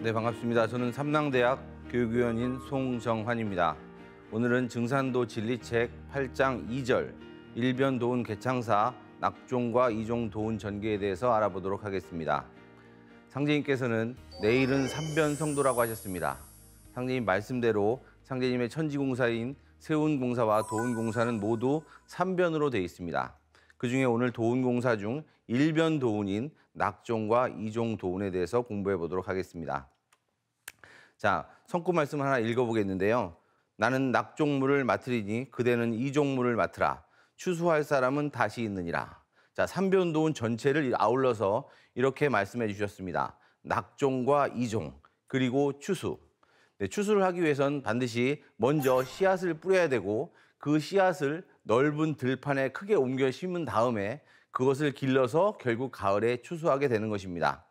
네, 반갑습니다. 저는 삼랑대학 교육위원인 송정환입니다. 오늘은 증산도 진리책 8장 2절 일변 도운 개창사 낙종과 이종 도운 전개에 대해서 알아보도록 하겠습니다. 상제님께서는 내일은 삼변 성도라고 하셨습니다. 상제님 말씀대로 상제님의 천지공사인 세운공사와 도운공사는 모두 삼변으로 되어 있습니다. 그중에 오늘 도운공사 중 일변 도운인 낙종과 이종 도운에 대해서 공부해 보도록 하겠습니다. 자, 성구 말씀 하나 읽어보겠는데요. 나는 낙종물을 맡으리니 그대는 이종물을 맡으라. 추수할 사람은 다시 있느니라. 자, 삼변 도운 전체를 아울러서 이렇게 말씀해 주셨습니다. 낙종과 이종, 그리고 추수. 네, 추수를 하기 위해선 반드시 먼저 씨앗을 뿌려야 되고 그 씨앗을 넓은 들판에 크게 옮겨 심은 다음에 그것을 길러서 결국 가을에 추수하게 되는 것입니다.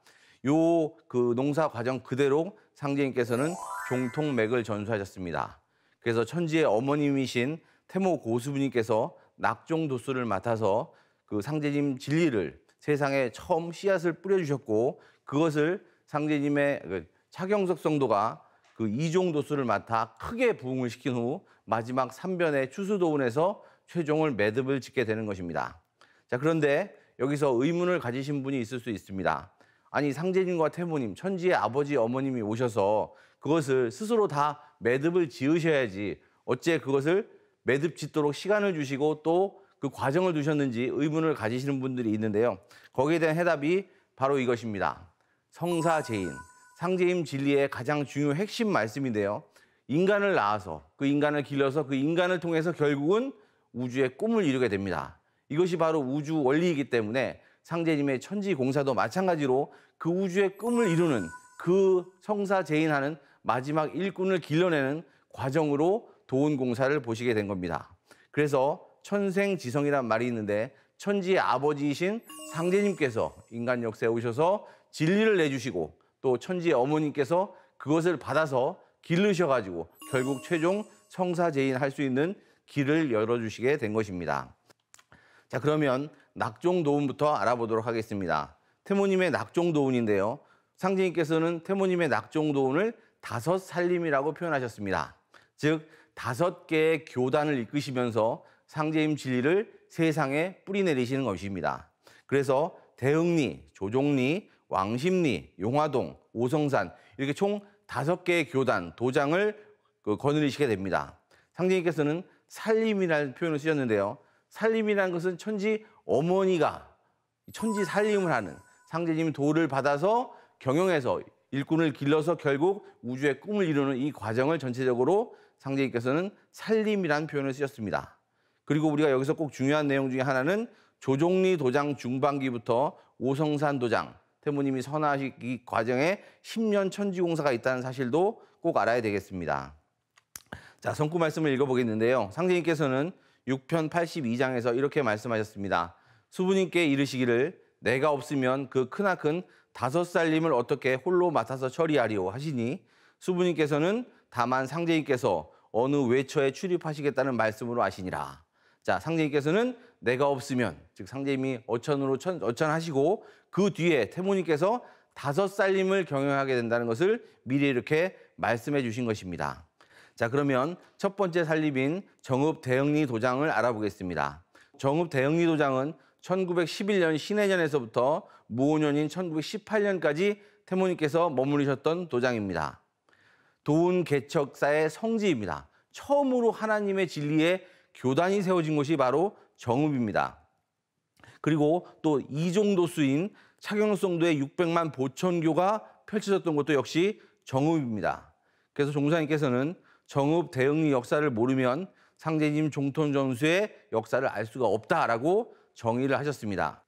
그 농사 과정 그대로 상제님께서는 종통맥을 전수하셨습니다. 그래서 천지의 어머님이신 태모 고수부님께서 낙종도수를 맡아서 그 상제님 진리를 세상에 처음 씨앗을 뿌려주셨고 그것을 상제님의 차경석 성도가 그 이종도수를 맡아 크게 부흥을 시킨 후 마지막 삼변의 추수도운에서 최종을 매듭을 짓게 되는 것입니다. 자, 그런데 여기서 의문을 가지신 분이 있을 수 있습니다. 아니, 상제님과 태모님, 천지의 아버지, 어머님이 오셔서 그것을 스스로 다 매듭을 지으셔야지 어째 그것을 매듭 짓도록 시간을 주시고 또 그 과정을 두셨는지 의문을 가지시는 분들이 있는데요. 거기에 대한 해답이 바로 이것입니다. 성사제인, 상제님 진리의 가장 중요한 핵심 말씀인데요. 인간을 낳아서 그 인간을 길러서 그 인간을 통해서 결국은 우주의 꿈을 이루게 됩니다. 이것이 바로 우주 원리이기 때문에 상제님의 천지공사도 마찬가지로 그 우주의 꿈을 이루는 그 성사제인하는 마지막 일꾼을 길러내는 과정으로 도운공사를 보시게 된 겁니다. 그래서 천생지성이란 말이 있는데 천지의 아버지이신 상제님께서 인간 역사에 오셔서 진리를 내주시고 또 천지의 어머님께서 그것을 받아서 기르셔가지고 결국 최종 성사제인할 수 있는 길을 열어주시게 된 것입니다. 자, 그러면 낙종도운부터 알아보도록 하겠습니다. 태모님의 낙종도운인데요. 상제님께서는 태모님의 낙종도운을 5살림이라고 표현하셨습니다. 즉 5개의 교단을 이끄시면서 상제님 진리를 세상에 뿌리내리시는 것입니다. 그래서 대흥리, 조종리, 왕십리, 용화동, 오성산 이렇게 총 5개의 교단, 도장을 거느리시게 됩니다. 상제님께서는 살림이라는 표현을 쓰셨는데요. 살림이라는 것은 천지 어머니가 천지 살림을 하는 상제님 도를 받아서 경영해서 일꾼을 길러서 결국 우주의 꿈을 이루는 이 과정을 전체적으로 상제님께서는 살림이라는 표현을 쓰셨습니다. 그리고 우리가 여기서 꼭 중요한 내용 중에 하나는 조종리 도장 중반기부터 오성산 도장, 태모님이 선하시기 과정에 10년 천지공사가 있다는 사실도 꼭 알아야 되겠습니다. 자, 성구 말씀을 읽어보겠는데요. 상제님께서는 6편 82장에서 이렇게 말씀하셨습니다. 수부님께 이르시기를 내가 없으면 그 크나큰 5살림을 어떻게 홀로 맡아서 처리하리오 하시니 수부님께서는 다만 상제님께서 어느 외처에 출입하시겠다는 말씀으로 하시니라. 자, 상제님께서는 내가 없으면, 즉 상제님이 어천으로 어천하시고 그 뒤에 태모님께서 5살림을 경영하게 된다는 것을 미리 이렇게 말씀해 주신 것입니다. 자, 그러면 첫 번째 살림인 정읍 대흥리 도장을 알아보겠습니다. 정읍 대흥리 도장은 1911년 신해년에서부터 무오년인 1918년까지 태모님께서 머무르셨던 도장입니다. 도운 개척사의 성지입니다. 처음으로 하나님의 진리에 교단이 세워진 곳이 바로 정읍입니다. 그리고 또 이종도수인 차경성도의 600만 보천교가 펼쳐졌던 것도 역시 정읍입니다. 그래서 종사님께서는 정읍 대흥리 역사를 모르면 상제님 종톤전수의 역사를 알 수가 없다라고 정의를 하셨습니다.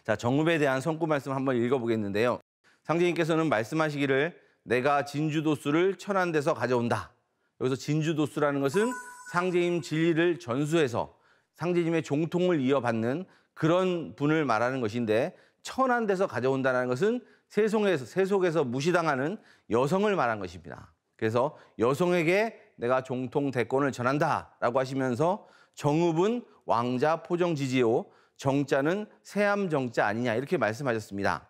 자, 정읍에 대한 성구 말씀 한번 읽어보겠는데요. 상제님께서는 말씀하시기를 내가 진주도수를 천안대서 가져온다. 여기서 진주도수라는 것은 상제님 진리를 전수해서 상제님의 종통을 이어받는 그런 분을 말하는 것인데 천안대서 가져온다는 것은 세속에서 무시당하는 여성을 말한 것입니다. 그래서 여성에게 내가 종통 대권을 전한다라고 하시면서 정읍은 왕자 포정지지요 정자는 세암 정자 아니냐 이렇게 말씀하셨습니다.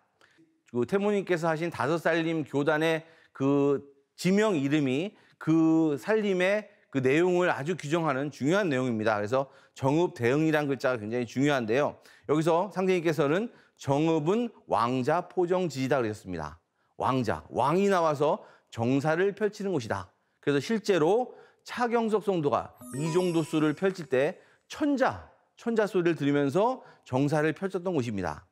그 태모님께서 하신 5살림 교단의 그 지명 이름이 그 살림의 그 내용을 아주 규정하는 중요한 내용입니다. 그래서 정읍대응이라는 글자가 굉장히 중요한데요. 여기서 상제님께서는 정읍은 왕자 포정지지다 그러셨습니다. 왕자, 왕이 나와서 정사를 펼치는 곳이다. 그래서 실제로 차경석 성도가 이종도수를 펼칠 때 천자 소리를 들으면서 정사를 펼쳤던 곳입니다.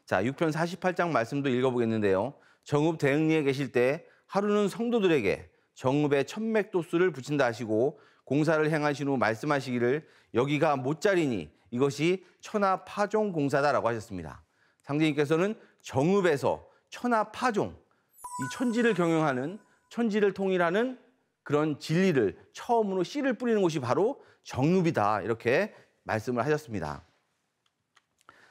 자, 6편 48장 말씀도 읽어보겠는데요. 정읍대응리에 계실 때 하루는 성도들에게 정읍에 천맥도수를 붙인다 하시고 공사를 행하신 후 말씀하시기를 여기가 못자리니 이것이 천하파종 공사다라고 하셨습니다. 상제님께서는 정읍에서 천하파종, 이 천지를 경영하는, 천지를 통일하는 그런 진리를 처음으로 씨를 뿌리는 곳이 바로 정읍이다, 이렇게 말씀을 하셨습니다.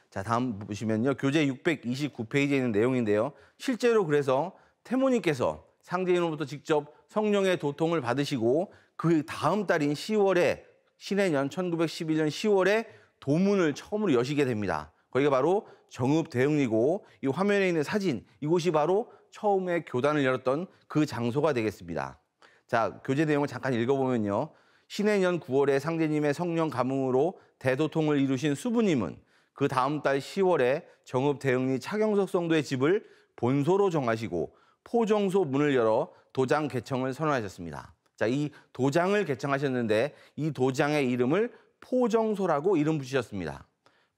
자, 다음 보시면요. 교재 629페이지에 있는 내용인데요. 실제로 그래서 태모님께서 상제님으로부터 직접 성령의 도통을 받으시고 그 다음 달인 10월에 신해년 1911년 10월에 도문을 처음으로 여시게 됩니다. 거기가 바로 정읍대응리고 이 화면에 있는 사진, 이곳이 바로 처음에 교단을 열었던 그 장소가 되겠습니다. 자, 교재 내용을 잠깐 읽어보면요. 신해년 9월에 상제님의 성령 감흥으로 대도통을 이루신 수부님은 그 다음 달 10월에 정읍대응리 차경석 성도의 집을 본소로 정하시고 포정소 문을 열어 도장 개청을 선언하셨습니다. 자, 이 도장을 개청하셨는데 이 도장의 이름을 포정소라고 이름 붙이셨습니다.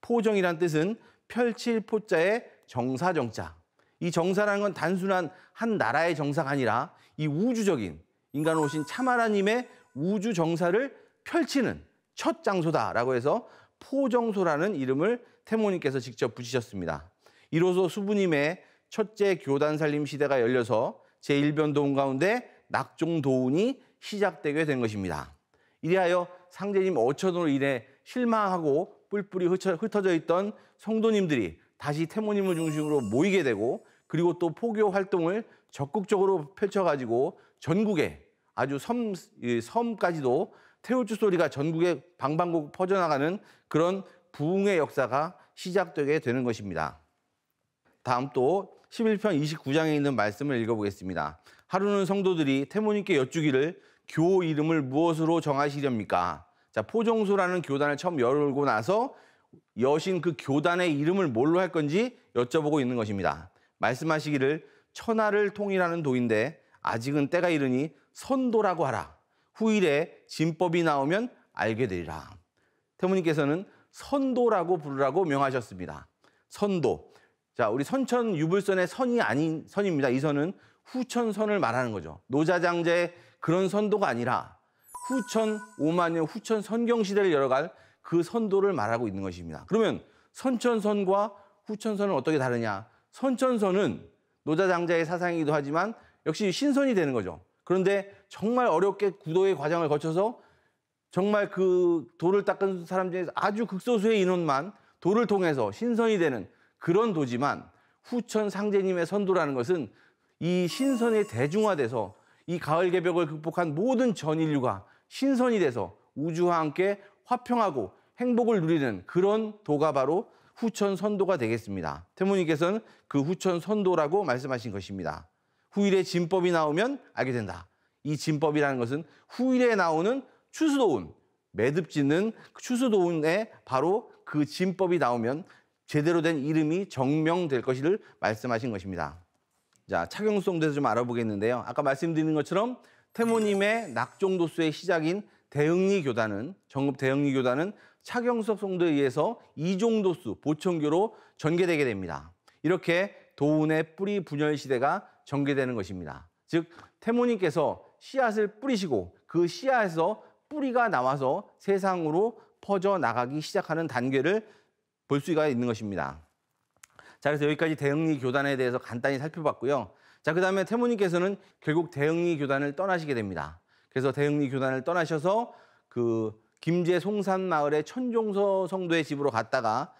포정이란 뜻은 펼칠 포자에 정사정자. 이 정사라는 건 단순한 한 나라의 정사가 아니라 이 우주적인 인간으로 오신 참하나님의 우주 정사를 펼치는 첫 장소다라고 해서 포정소라는 이름을 태모님께서 직접 붙이셨습니다. 이로써 수부님의 첫째 교단 살림 시대가 열려서 제1변도운 가운데 낙종도운이 시작되게 된 것입니다. 이리하여 상제님 어처구니로 인해 실망하고 뿔뿔이 흩어져 있던 성도님들이 다시 태모님을 중심으로 모이게 되고 그리고 또 포교 활동을 적극적으로 펼쳐가지고 전국에 아주 섬까지도 태울주 소리가 전국에 방방곡곡 퍼져나가는 그런 부흥의 역사가 시작되게 되는 것입니다. 다음 또 11편 29장에 있는 말씀을 읽어보겠습니다. 하루는 성도들이 태모님께 여쭈기를 교 이름을 무엇으로 정하시렵니까? 자, 포정소라는 교단을 처음 열고 나서 여신 그 교단의 이름을 뭘로 할 건지 여쭤보고 있는 것입니다. 말씀하시기를 천하를 통일하는 도인데 아직은 때가 이르니 선도라고 하라. 후일에 진법이 나오면 알게 되리라. 태모님께서는 선도라고 부르라고 명하셨습니다. 선도. 자, 우리 선천 유불선의 선이 아닌 선입니다. 이 선은 후천선을 말하는 거죠. 노자장자의 그런 선도가 아니라 후천 5만년 후천 선경시대를 열어갈 그 선도를 말하고 있는 것입니다. 그러면 선천선과 후천선은 어떻게 다르냐? 선천선은 노자장자의 사상이기도 하지만 역시 신선이 되는 거죠. 그런데 정말 어렵게 구도의 과정을 거쳐서 정말 그 돌을 닦은 사람 중에서 아주 극소수의 인원만 돌을 통해서 신선이 되는 그런 도지만 후천 상제님의 선도라는 것은 이 신선이 대중화돼서 이 가을 개벽을 극복한 모든 전 인류가 신선이 돼서 우주와 함께 화평하고 행복을 누리는 그런 도가 바로 후천 선도가 되겠습니다. 태모님께서는 그 후천 선도라고 말씀하신 것입니다. 후일에 진법이 나오면 알게 된다. 이 진법이라는 것은 후일에 나오는 추수도운, 매듭짓는 추수도운에 바로 그 진법이 나오면 제대로 된 이름이 정명될 것을 말씀하신 것입니다. 자, 차경숙 대해서 좀 알아보겠는데요. 아까 말씀드린 것처럼 태모님의 낙종도수의 시작인 대응리 교단은, 정읍 대응리 교단은 차경석 성도에 의해서 이종도수 보천교로 전개되게 됩니다. 이렇게 도운의 뿌리 분열 시대가 전개되는 것입니다. 즉 태모님께서 씨앗을 뿌리시고 그 씨앗에서 뿌리가 나와서 세상으로 퍼져나가기 시작하는 단계를 볼 수가 있는 것입니다. 자, 그래서 여기까지 대응리 교단에 대해서 간단히 살펴봤고요. 자, 그 다음에 태모님께서는 결국 대응리 교단을 떠나시게 됩니다. 그래서 대응리 교단을 떠나셔서 그 김제 송산 마을의 천종서 성도의 집으로 갔다가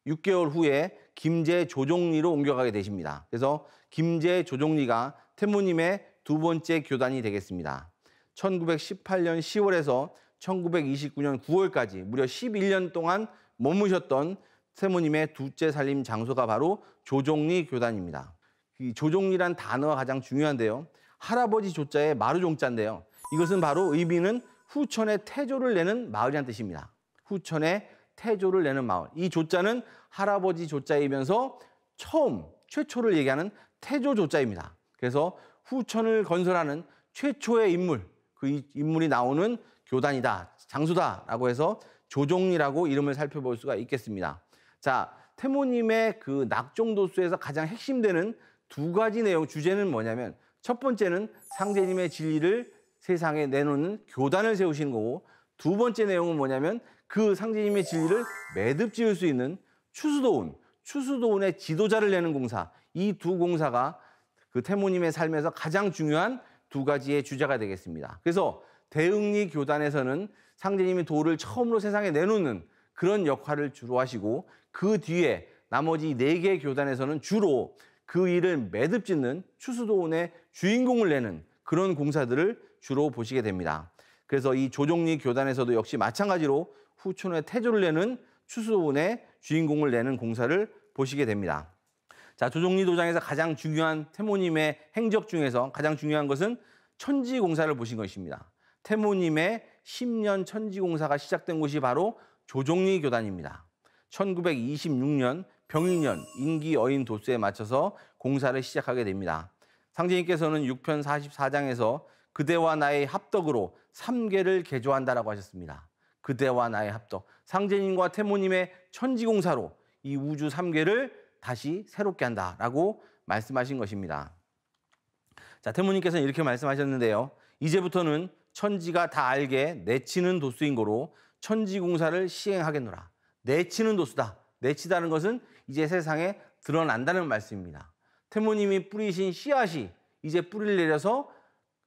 6개월 후에 김제 조종리로 옮겨가게 되십니다. 그래서 김제 조종리가 태모님의 두 번째 교단이 되겠습니다. 1918년 10월에서 1929년 9월까지 무려 11년 동안 머무셨던 태모님의 둘째 살림 장소가 바로 조종리 교단입니다. 이 조종리란 단어가 가장 중요한데요. 할아버지 조자에 마루종자인데요. 이것은 바로 의미는 후천에 태조를 내는 마을이라는 뜻입니다. 후천에 태조를 내는 마을. 이 조자는 할아버지 조자이면서 최초를 얘기하는 태조 조자입니다. 그래서 후천을 건설하는 최초의 인물, 그 인물이 나오는 교단이다, 장소다라고 해서 조종리라고 이름을 살펴볼 수가 있겠습니다. 자, 태모님의 그 낙종도수에서 가장 핵심되는 두 가지 내용, 주제는 뭐냐면 첫 번째는 상제님의 진리를 세상에 내놓는 교단을 세우시는 거고, 두 번째 내용은 뭐냐면 그 상제님의 진리를 매듭 지을 수 있는 추수도운의 지도자를 내는 공사, 이 두 공사가 그 태모님의 삶에서 가장 중요한 두 가지의 주제가 되겠습니다. 그래서 대흥리 교단에서는 상제님이 도를 처음으로 세상에 내놓는 그런 역할을 주로 하시고, 그 뒤에 나머지 4개의 교단에서는 주로 그 일을 매듭 짓는 추수도운의 주인공을 내는 그런 공사들을 주로 보시게 됩니다. 그래서 이 조종리 교단에서도 역시 마찬가지로 후천의 태조를 내는 추수도운의 주인공을 내는 공사를 보시게 됩니다. 자, 조종리 도장에서 가장 중요한 태모님의 행적 중에서 가장 중요한 것은 천지공사를 보신 것입니다. 태모님의 10년 천지공사가 시작된 곳이 바로 조종리 교단입니다. 1926년 병인년 인기어인 도수에 맞춰서 공사를 시작하게 됩니다. 상제님께서는 6편 44장에서 그대와 나의 합덕으로 3계를 개조한다라고 하셨습니다. 그대와 나의 합덕. 상제님과 태모님의 천지공사로 이 우주 3계를 다시 새롭게 한다라고 말씀하신 것입니다. 자, 태모님께서는 이렇게 말씀하셨는데요. 이제부터는 천지가 다 알게 내치는 도수인 거로 천지공사를 시행하겠노라. 내치는 도수다. 내치다는 것은 이제 세상에 드러난다는 말씀입니다. 태모님이 뿌리신 씨앗이 이제 뿌리를 내려서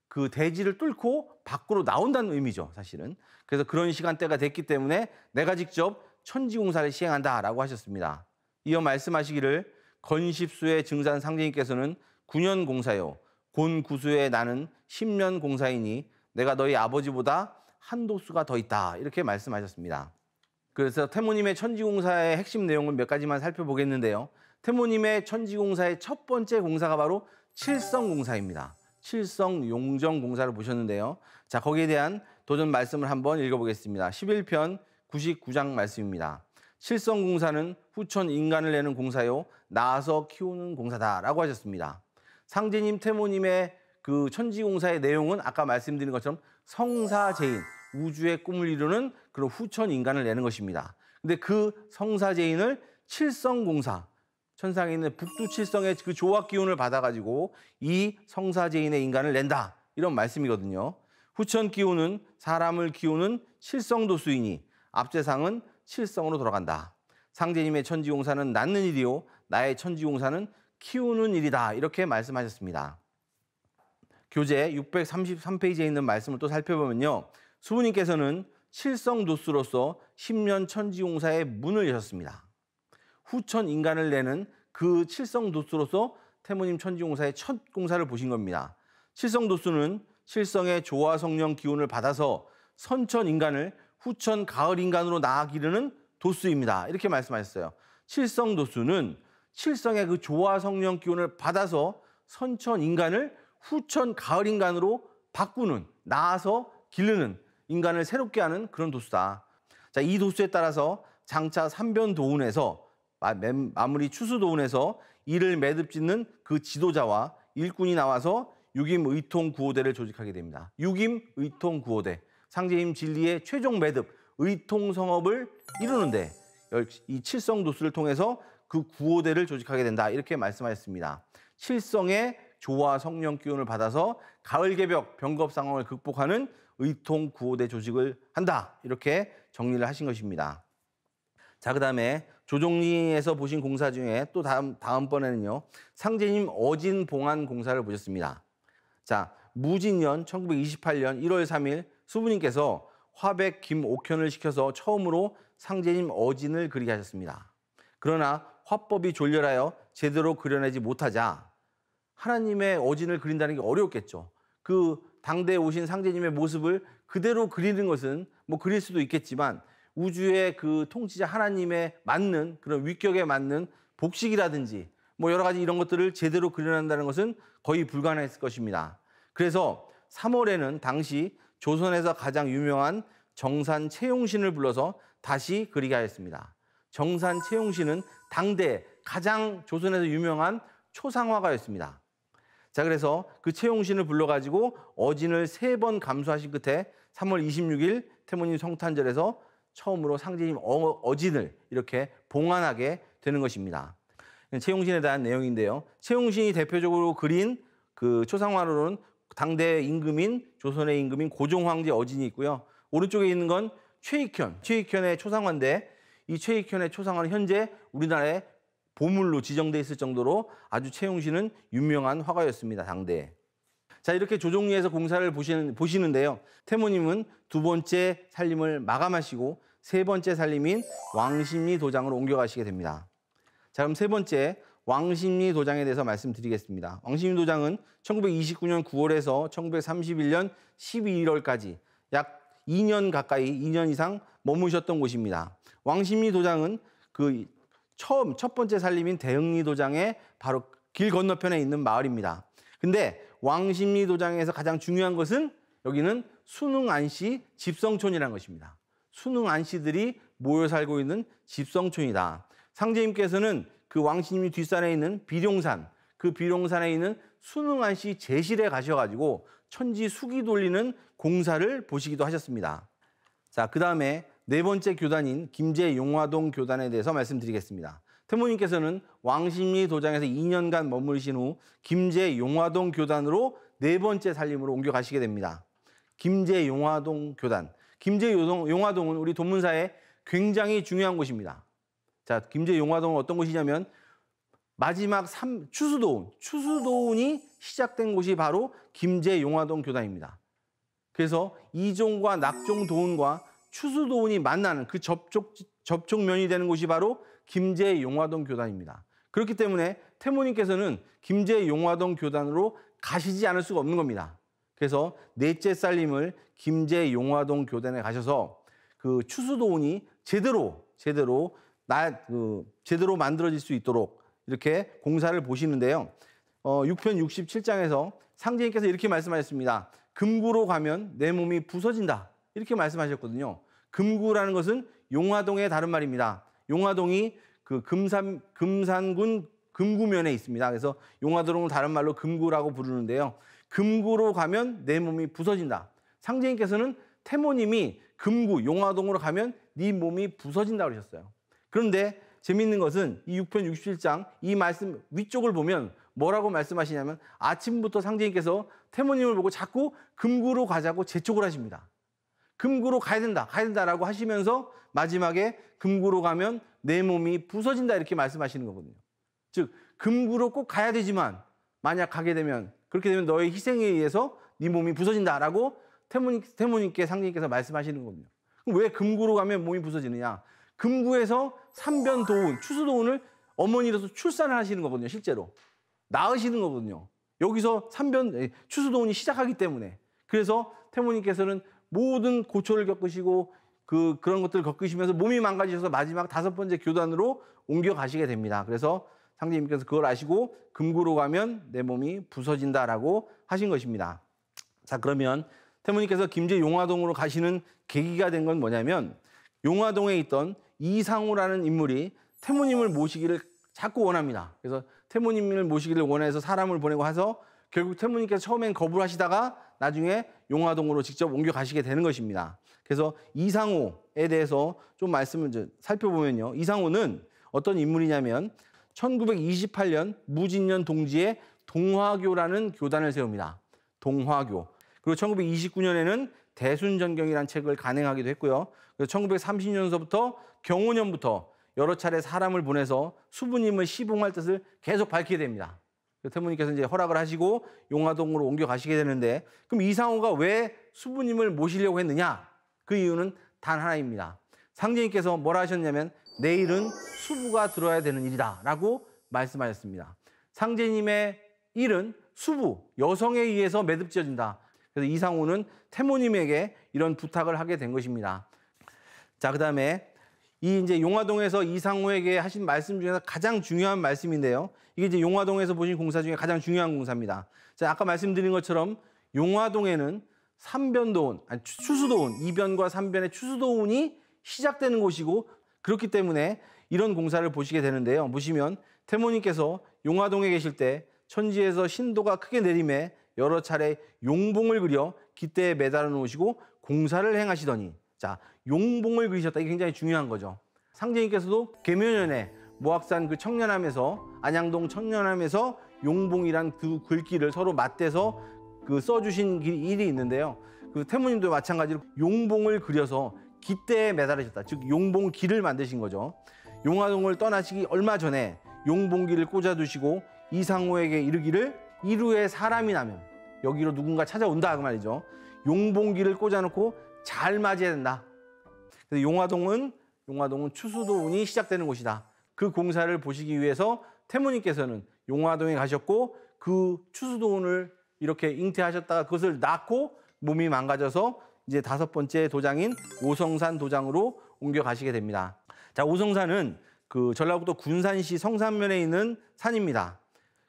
그 대지를 뚫고 밖으로 나온다는 의미죠, 사실은. 그래서 그런 시간대가 됐기 때문에 내가 직접 천지공사를 시행한다라고 하셨습니다. 이어 말씀하시기를 건십수의 증산 상제님께서는 9년 공사요 곤구수의 나는 10년 공사이니 내가 너희 아버지보다 한 도수가 더 있다, 이렇게 말씀하셨습니다. 그래서 태모님의 천지공사의 핵심 내용을 몇 가지만 살펴보겠는데요. 태모님의 천지공사의 첫 번째 공사가 바로 칠성공사입니다. 칠성용정공사를 보셨는데요. 자, 거기에 대한 도전 말씀을 한번 읽어보겠습니다. 11편 99장 말씀입니다. 칠성공사는 후천 인간을 내는 공사요 낳아서 키우는 공사다라고 하셨습니다. 상제님, 태모님의 그 천지공사의 내용은 아까 말씀드린 것처럼 성사제인, 우주의 꿈을 이루는 그런 후천 인간을 내는 것입니다. 근데 그 성사제인을 칠성공사, 천상에 있는 북두칠성의 그 조화 기운을 받아가지고 이 성사제인의 인간을 낸다, 이런 말씀이거든요. 후천 기운은 사람을 키우는 칠성도수이니 앞세상은 칠성으로 돌아간다. 상제님의 천지공사는 낳는 일이요 나의 천지공사는 키우는 일이다, 이렇게 말씀하셨습니다. 교재 633페이지에 있는 말씀을 또 살펴보면요. 수부님께서는 칠성도수로서 10년 천지공사의 문을 여셨습니다. 후천 인간을 내는 그 칠성도수로서 태모님 천지공사의 첫 공사를 보신 겁니다. 칠성도수는 칠성의 조화성령 기운을 받아서 선천 인간을 후천 가을 인간으로 낳아 기르는 도수입니다. 이렇게 말씀하셨어요. 칠성도수는 칠성의 그 조화성령 기운을 받아서 선천 인간을 후천 가을 인간으로 바꾸는, 낳아서 기르는, 인간을 새롭게 하는 그런 도수다. 자, 이 도수에 따라서 장차 삼변도운에서 마무리 추수도운에서 이를 매듭 짓는 그 지도자와 일꾼이 나와서 육임의통구호대를 조직하게 됩니다. 육임의통구호대, 상제님 진리의 최종 매듭, 의통성업을 이루는데 이 칠성도수를 통해서 그 구호대를 조직하게 된다, 이렇게 말씀하셨습니다. 칠성의 조화 성령 기운을 받아서 가을개벽 병겁 상황을 극복하는 의통구호대 조직을 한다, 이렇게 정리를 하신 것입니다. 자, 그다음에 조종리에서 보신 공사 중에 또 다음번에는요, 상제님 어진봉안 공사를 보셨습니다. 자, 무진년 1928년 1월 3일 수부님께서 화백 김옥현을 시켜서 처음으로 상제님 어진을 그리게 하셨습니다. 그러나 화법이 졸렬하여 제대로 그려내지 못하자 하나님의 어진을 그린다는 게 어려웠겠죠. 그 당대에 오신 상제님의 모습을 그대로 그리는 것은 뭐 그릴 수도 있겠지만 우주의 그 통치자 하나님에 맞는 그런 위격에 맞는 복식이라든지 뭐 여러 가지 이런 것들을 제대로 그려낸다는 것은 거의 불가능했을 것입니다. 그래서 3월에는 당시 조선에서 가장 유명한 정산 채용신을 불러서 다시 그리게 하였습니다. 정산 채용신은 당대 가장 조선에서 유명한 초상화가였습니다. 자, 그래서 그 채용신을 불러가지고 어진을 3번 감수하신 끝에 3월 26일 태모님 성탄절에서 처음으로 상제님 어진을 이렇게 봉안하게 되는 것입니다. 채용신에 대한 내용인데요. 채용신이 대표적으로 그린 그 초상화로는 당대 임금인 조선의 임금인 고종황제 어진이 있고요. 오른쪽에 있는 건 최익현의 초상화인데 이 최익현의 초상화는 현재 우리나라의 보물로 지정돼 있을 정도로 아주 채용신은 유명한 화가였습니다. 당대에. 자, 이렇게 조종리에서 공사를 보시는데요. 태모님은 2번째 살림을 마감하시고 3번째 살림인 왕십리 도장으로 옮겨가시게 됩니다. 자, 그럼 3번째 왕십리 도장에 대해서 말씀드리겠습니다. 왕십리 도장은 1929년 9월에서 1931년 12월까지 약 2년 가까이, 2년 이상 머무셨던 곳입니다. 왕십리 도장은 그 첫 번째 살림인 대흥리 도장의 바로 길 건너편에 있는 마을입니다. 근데 왕십리 도장에서 가장 중요한 것은 여기는 순흥안씨 집성촌이라는 것입니다. 순흥안씨들이 모여 살고 있는 집성촌이다. 상제님께서는 그 왕십리 뒷산에 있는 비룡산, 그 비룡산에 있는 순흥안씨 제실에 가셔가지고 천지 수기 돌리는 공사를 보시기도 하셨습니다. 자, 그 다음에 4번째 교단인 김제 용화동 교단에 대해서 말씀드리겠습니다. 태모님께서는 왕십리 도장에서 2년간 머무르신 후 김제 용화동 교단으로 4번째 살림으로 옮겨가시게 됩니다. 김제 용화동 교단. 김제 용화동은 우리 동문사에 굉장히 중요한 곳입니다. 자, 김제 용화동은 어떤 곳이냐면 마지막 추수도운이 시작된 곳이 바로 김제 용화동 교단입니다. 그래서 이종과 낙종도운과 추수도운이 만나는 그 접촉면이 되는 곳이 바로 김제 용화동 교단입니다. 그렇기 때문에 태모님께서는 김제 용화동 교단으로 가시지 않을 수가 없는 겁니다. 그래서 4째 살림을 김제 용화동 교단에 가셔서 그 추수도운이 제대로 만들어질 수 있도록 이렇게 공사를 보시는데요. 6편 67장에서 상제님께서 이렇게 말씀하셨습니다. 금구로 가면 내 몸이 부서진다. 이렇게 말씀하셨거든요. 금구라는 것은 용화동의 다른 말입니다. 용화동이 그 금산군 금구면에 있습니다. 그래서 용화동을 다른 말로 금구라고 부르는데요. 금구로 가면 내 몸이 부서진다. 상제님께서는 태모님이 금구, 용화동으로 가면 네 몸이 부서진다고 그러셨어요. 그런데 재미있는 것은 이 6편 67장 이 말씀 위쪽을 보면 뭐라고 말씀하시냐면 아침부터 상제님께서 태모님을 보고 자꾸 금구로 가자고 재촉을 하십니다. 금구로 가야 된다라고 하시면서 마지막에 금구로 가면 내 몸이 부서진다 이렇게 말씀하시는 거거든요. 즉 금구로 꼭 가야 되지만 만약 가게 되면 그렇게 되면 너의 희생에 의해서 네 몸이 부서진다라고 태모님께 상제님께서 말씀하시는 거거든요. 그럼 왜 금구로 가면 몸이 부서지느냐? 금구에서 삼변도운, 추수도운을 어머니로서 출산을 하시는 거거든요. 실제로 낳으시는 거거든요. 여기서 추수도운이 시작하기 때문에. 그래서 태모님께서는 모든 고초를 겪으시고 그런 것들을 겪으시면서 몸이 망가지셔서 마지막 5번째 교단으로 옮겨가시게 됩니다. 그래서 상제님께서 그걸 아시고 금구로 가면 내 몸이 부서진다라고 하신 것입니다. 자, 그러면 태모님께서 김제 용화동으로 가시는 계기가 된 건 뭐냐면 용화동에 있던 이상우라는 인물이 태모님을 모시기를 자꾸 원합니다. 그래서 태모님을 모시기를 원해서 사람을 보내고 해서 결국 태모님께서 처음엔 거부를 하시다가 나중에 용화동으로 직접 옮겨가시게 되는 것입니다. 그래서 이상우에 대해서 좀 말씀을 살펴보면요. 이상우는 어떤 인물이냐면 1928년 무진년 동지에 동화교라는 교단을 세웁니다. 동화교. 그리고 1929년에는 대순전경이라는 책을 간행하기도 했고요. 그래서 1930년서부터 경호년부터 여러 차례 사람을 보내서 수부님을 시봉할 뜻을 계속 밝히게 됩니다. 태모님께서 이제 허락을 하시고 용화동으로 옮겨가시게 되는데 그럼 이상우가 왜 수부님을 모시려고 했느냐? 그 이유는 단 하나입니다. 상제님께서 뭐라 하셨냐면 내일은 수부가 들어야 되는 일이다 라고 말씀하셨습니다. 상제님의 일은 수부, 여성에 의해서 매듭지어진다. 그래서 이상우는 태모님에게 이런 부탁을 하게 된 것입니다. 자, 그 다음에 이 이제 용화동에서 이상우에게 하신 말씀 중에서 가장 중요한 말씀인데요. 이게 이제 용화동에서 보신 공사 중에 가장 중요한 공사입니다. 자, 아까 말씀드린 것처럼 용화동에는 삼변도원, 아니 추수도원, 이변과 삼변의 추수도원이 시작되는 곳이고 그렇기 때문에 이런 공사를 보시게 되는데요. 보시면 태모님께서 용화동에 계실 때 천지에서 신도가 크게 내림에 여러 차례 용봉을 그려 깃대에 매달아 놓으시고 공사를 행하시더니, 자, 용봉을 그리셨다. 이게 굉장히 중요한 거죠. 상제님께서도 계묘년에 모악산 그 청년함에서, 안양동 청년함에서 용봉이란 두 글귀를 서로 맞대서 그 써주신 일이 있는데요. 그 태모님도 마찬가지로 용봉을 그려서 깃대에 매달으셨다. 즉 용봉기를 만드신 거죠. 용화동을 떠나시기 얼마 전에 용봉기를 꽂아두시고 이상호에게 이르기를 이루에 사람이 나면 여기로 누군가 찾아온다 그 말이죠. 용봉기를 꽂아놓고 잘 맞이해야 된다. 그래서 용화동은 추수도운이 시작되는 곳이다. 그 공사를 보시기 위해서 태모님께서는 용화동에 가셨고 그 추수도운을 이렇게 잉태하셨다가 그것을 낳고 몸이 망가져서 이제 5번째 도장인 오성산 도장으로 옮겨가시게 됩니다. 자, 오성산은 그 전라북도 군산시 성산면에 있는 산입니다.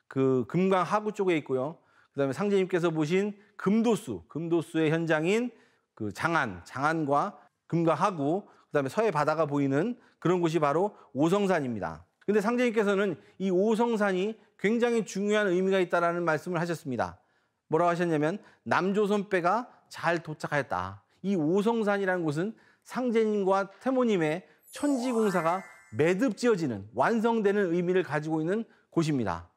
그 금강 하구 쪽에 있고요. 그다음에 상제님께서 보신 금도수의 현장인 그 장안과 금강 하구, 그다음에 서해 바다가 보이는 그런 곳이 바로 오성산입니다. 근데 상제님께서는 이 오성산이 굉장히 중요한 의미가 있다라는 말씀을 하셨습니다. 뭐라고 하셨냐면 남조선배가 잘 도착하였다. 이 오성산이라는 곳은 상제님과 태모님의 천지공사가 매듭지어지는, 완성되는 의미를 가지고 있는 곳입니다.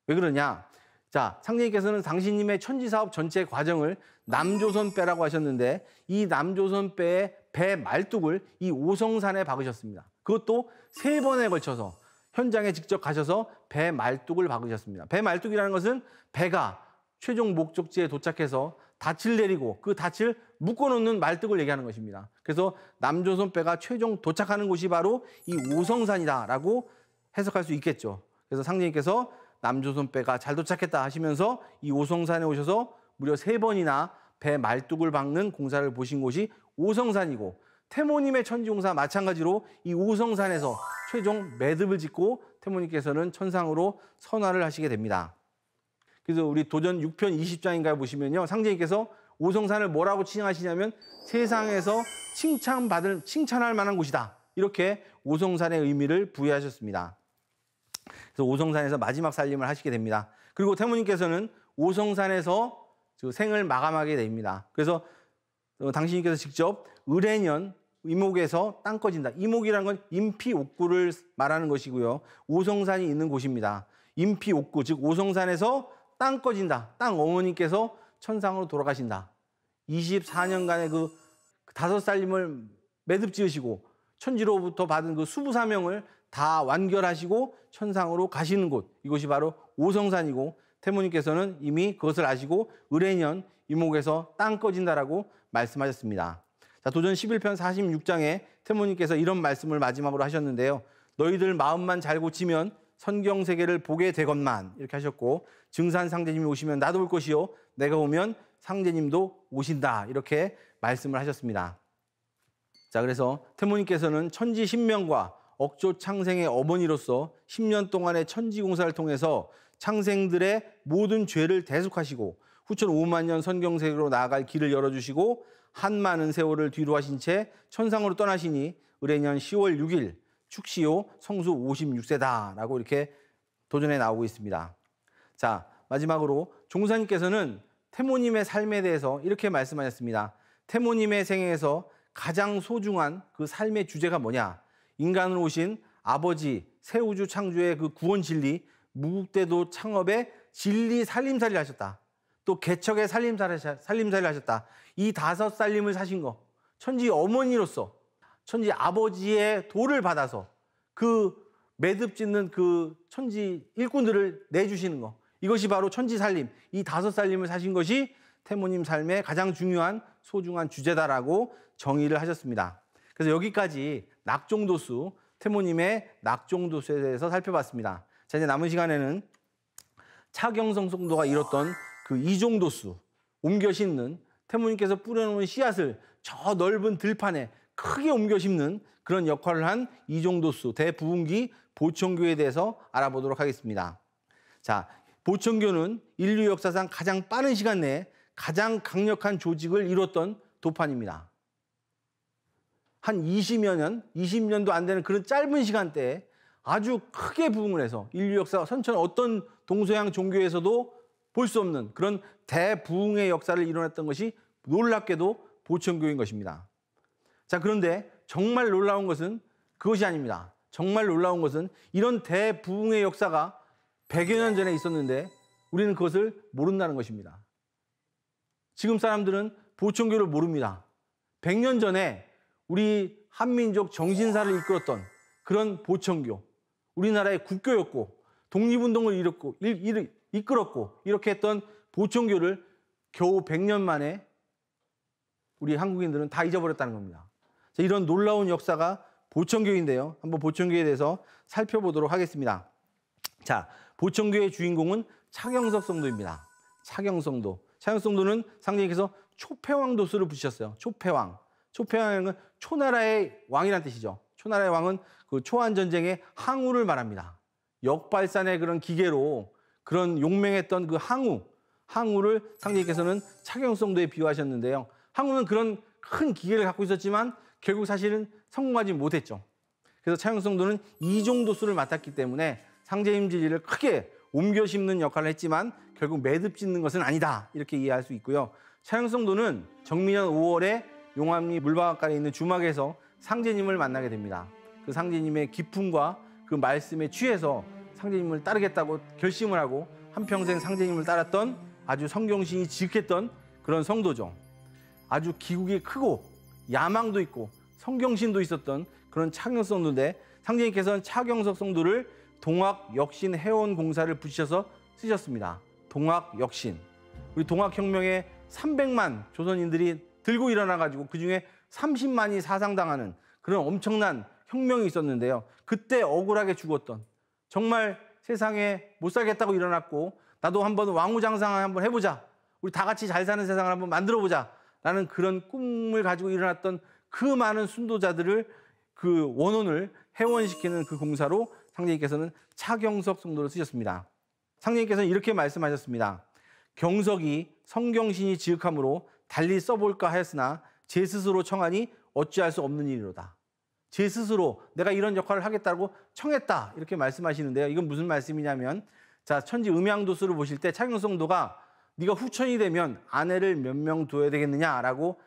왜 그러냐? 자, 상제님께서는 당신님의 천지사업 전체 과정을 남조선배라고 하셨는데 이 남조선배의 배 말뚝을 이 오성산에 박으셨습니다. 그것도 3번에 걸쳐서 현장에 직접 가셔서 배 말뚝을 박으셨습니다. 배 말뚝이라는 것은 배가 최종 목적지에 도착해서 닻을 내리고 그 닻을 묶어놓는 말뚝을 얘기하는 것입니다. 그래서 남조선배가 최종 도착하는 곳이 바로 이 오성산이다라고 해석할 수 있겠죠. 그래서 상제님께서 남조선배가 잘 도착했다 하시면서 이 오성산에 오셔서 무려 3번이나 배 말뚝을 박는 공사를 보신 곳이 오성산이고, 태모님의 천지공사 마찬가지로 이 오성산에서 최종 매듭을 짓고 태모님께서는 천상으로 선화를 하시게 됩니다. 그래서 우리 도전 6편 20장인가에 보시면요, 상제님께서 오성산을 뭐라고 칭하시냐면 세상에서 칭찬할 만한 곳이다. 이렇게 오성산의 의미를 부여하셨습니다. 그래서 오성산에서 마지막 살림을 하시게 됩니다. 그리고 태모님께서는 오성산에서 생을 마감하게 됩니다. 그래서 당신께서 직접 을해년 이목에서 땅 꺼진다. 이목이라는 건 임피옥구를 말하는 것이고요. 오성산이 있는 곳입니다. 임피옥구, 즉 오성산에서 땅 꺼진다. 땅 어머니께서 천상으로 돌아가신다. 24년간의 그 5살림을 매듭 지으시고 천지로부터 받은 그 수부사명을 다 완결하시고 천상으로 가시는 곳, 이곳이 바로 오성산이고, 태모님께서는 이미 그것을 아시고 을해년 이목에서 땅 꺼진다라고 말씀하셨습니다. 자, 도전 11편 46장에 태모님께서 이런 말씀을 마지막으로 하셨는데요. 너희들 마음만 잘 고치면 선경세계를 보게 되건만, 이렇게 하셨고, 증산 상제님이 오시면 나도 올 것이요 내가 오면 상제님도 오신다, 이렇게 말씀을 하셨습니다. 자, 그래서 태모님께서는 천지 신명과 억조 창생의 어머니로서 10년 동안의 천지공사를 통해서 창생들의 모든 죄를 대속하시고 후천 5만 년 선경세계로 나아갈 길을 열어주시고 한 많은 세월을 뒤로 하신 채 천상으로 떠나시니 을해년 10월 6일 축시요 성수 56세다라고 이렇게 도전에 나오고 있습니다. 자, 마지막으로 종사님께서는 태모님의 삶에 대해서 이렇게 말씀하셨습니다. 태모님의 생애에서 가장 소중한 그 삶의 주제가 뭐냐? 인간으로 오신 아버지 새우주 창조의 그 구원 진리, 무국대도 창업의 진리 살림살이를 하셨다. 또 개척의 살림살이를 하셨다. 이 5살림을 사신 거, 천지 어머니로서 천지 아버지의 도를 받아서 그 매듭 짓는 그 천지 일꾼들을 내주시는 거, 이것이 바로 천지 살림, 이 5살림을 사신 것이 태모님 삶의 가장 중요한 소중한 주제다라고 정의를 하셨습니다. 그래서 여기까지 낙종도수, 태모님의 낙종도수에 대해서 살펴봤습니다. 자, 이제 남은 시간에는 차경성송도가 이뤘던 그 이종도수, 옮겨 심는, 태모님께서 뿌려놓은 씨앗을 저 넓은 들판에 크게 옮겨 심는 그런 역할을 한 이종도수 대부흥기 보천교에 대해서 알아보도록 하겠습니다. 자, 보천교는 인류 역사상 가장 빠른 시간 내에 가장 강력한 조직을 이뤘던 도판입니다. 한 20년도 안 되는 그런 짧은 시간대에 아주 크게 부흥을 해서 인류 역사 선천 어떤 동서양 종교에서도 볼 수 없는 그런 대부흥의 역사를 이뤄냈던 것이 놀랍게도 보천교인 것입니다. 자, 그런데 정말 놀라운 것은 그것이 아닙니다. 정말 놀라운 것은 이런 대부흥의 역사가 100여 년 전에 있었는데 우리는 그것을 모른다는 것입니다. 지금 사람들은 보천교를 모릅니다. 100년 전에 우리 한민족 정신사를 이끌었던 그런 보천교, 우리나라의 국교였고 독립운동을 이끌었고 이렇게 했던 보천교를 겨우 100년 만에 우리 한국인들은 다 잊어버렸다는 겁니다. 자, 이런 놀라운 역사가 보천교인데요. 한번 보천교에 대해서 살펴보도록 하겠습니다. 자, 보천교의 주인공은 차경석 성도입니다. 차경성도. 차경성도는 상제님께서 초패왕 도수를 붙이셨어요. 초패왕. 초패왕은 초나라의 왕이란 뜻이죠. 초나라의 왕은 그 초안 전쟁의 항우를 말합니다. 역발산의 그런 기계로 그런 용맹했던 그 항우를 상제님께서는 차경성도에 비유하셨는데요. 항우는 그런 큰 기계를 갖고 있었지만 결국 사실은 성공하지 못했죠. 그래서 차경성도는 이종도수를 맡았기 때문에 상제님 진리를 크게 옮겨 심는 역할을 했지만 결국 매듭 짓는 것은 아니다. 이렇게 이해할 수 있고요. 차경성도는 정민년 5월에 용암리 물방앗간에 있는 주막에서 상제님을 만나게 됩니다. 그 상제님의 기품과 그 말씀에 취해서 상제님을 따르겠다고 결심을 하고 한평생 상제님을 따랐던 아주 성경신이 지극했던 그런 성도죠. 아주 기국이 크고 야망도 있고 성경신도 있었던 그런 차경성도인데 상제님께서는 차경석 성도를 동학역신 해원공사를 붙이셔서 쓰셨습니다. 동학역신. 우리 동학혁명에 300만 조선인들이 들고 일어나가지고 그중에 30만이 사상당하는 그런 엄청난 혁명이 있었는데요. 그때 억울하게 죽었던 정말 세상에 못 살겠다고 일어났고 나도 한번 왕후장상을 한번 해보자. 우리 다 같이 잘 사는 세상을 한번 만들어보자. 라는 그런 꿈을 가지고 일어났던 그 많은 순도자들을 그 원혼을 해원시키는 그 공사로 상제님께서는 차경석 성도를 쓰셨습니다. 상제님께서는 이렇게 말씀하셨습니다. 경석이 성경신이 지극함으로 달리 써볼까 하였으나 제 스스로 청하니 어찌할 수 없는 일이로다. 제 스스로 내가 이런 역할을 하겠다고 청했다. 이렇게 말씀하시는데요. 이건 무슨 말씀이냐면 자, 천지 음양도수를 보실 때 차경성도가 네가 후천이 되면 아내를 몇 명 둬야 되겠느냐라고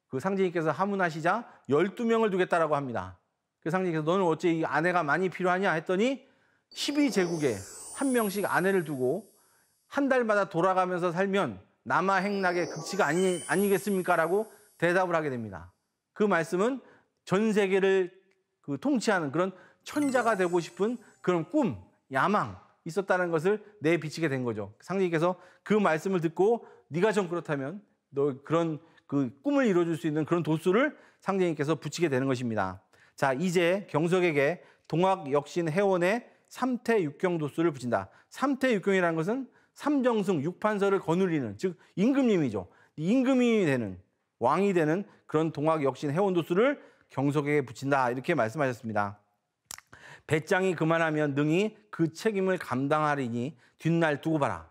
그 상제님께서 하문하시자 12명을 두겠다라고 합니다. 그 상제님께서 너는 어째 이 아내가 많이 필요하냐 했더니 12제국에 한 명씩 아내를 두고 한 달마다 돌아가면서 살면 남아행락의 극치가 아니겠습니까? 라고 대답을 하게 됩니다. 그 말씀은 전 세계를 그 통치하는 그런 천자가 되고 싶은 그런 꿈, 야망 있었다는 것을 내비치게 된 거죠. 상제님께서 그 말씀을 듣고 네가 좀 그렇다면 너 그런 그 꿈을 이뤄줄 수 있는 그런 도수를 상제님께서 붙이게 되는 것입니다. 자, 이제 경석에게 동학역신 해원의 3태 육경 도수를 붙인다. 3태 육경이라는 것은 삼정승, 육판서를 거느리는 즉 임금님이죠. 임금이 되는 왕이 되는 그런 동학역신 해원 도수를 경석에게 붙인다. 이렇게 말씀하셨습니다. 배짱이 그만하면 능히 그 책임을 감당하리니 뒷날 두고 봐라.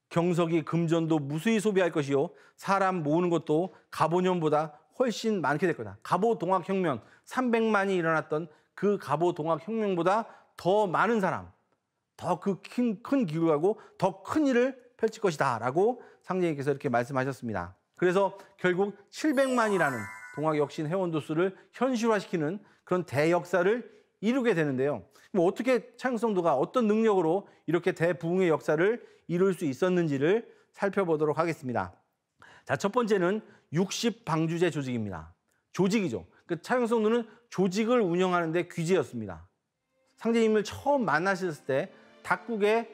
경석이 금전도 무수히 소비할 것이요 사람 모으는 것도 가보년보다 훨씬 많게 될 거다. 가보 동학혁명 300만이 일어났던 그 가보 동학혁명보다 더 많은 사람, 더 그 큰 기울하고 더 큰 일을 펼칠 것이다 라고 상제님께서 이렇게 말씀하셨습니다. 그래서 결국 700만이라는 동학역신 해원도수를 현실화시키는 그런 대역사를 이루게 되는데요. 뭐 어떻게 차경성도가 어떤 능력으로 이렇게 대부흥의 역사를 이룰 수 있었는지를 살펴보도록 하겠습니다. 자, 첫 번째는 60방주제 조직입니다. 조직이죠. 그 차경성도는 조직을 운영하는 데 귀재였습니다. 상제님을 처음 만나셨을 때 닭국에